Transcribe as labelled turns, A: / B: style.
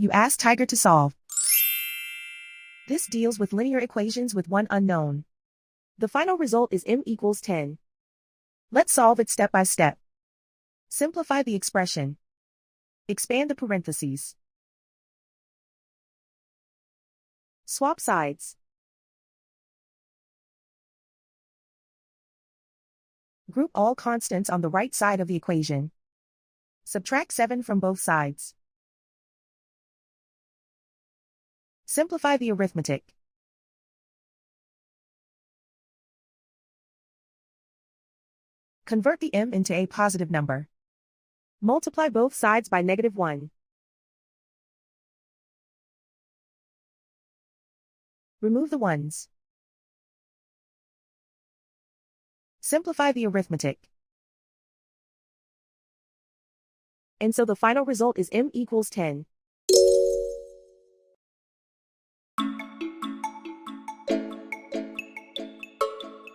A: You ask Tiger to solve. This deals with linear equations with one unknown. The final result is m equals 10. Let's solve it step by step. Simplify the expression. Expand the parentheses. Swap sides. Group all constants on the right side of the equation. Subtract 7 from both sides. Simplify the arithmetic. Convert the m into a positive number. Multiply both sides by -1. Remove the ones. Simplify the arithmetic. And so the final result is m equals 10.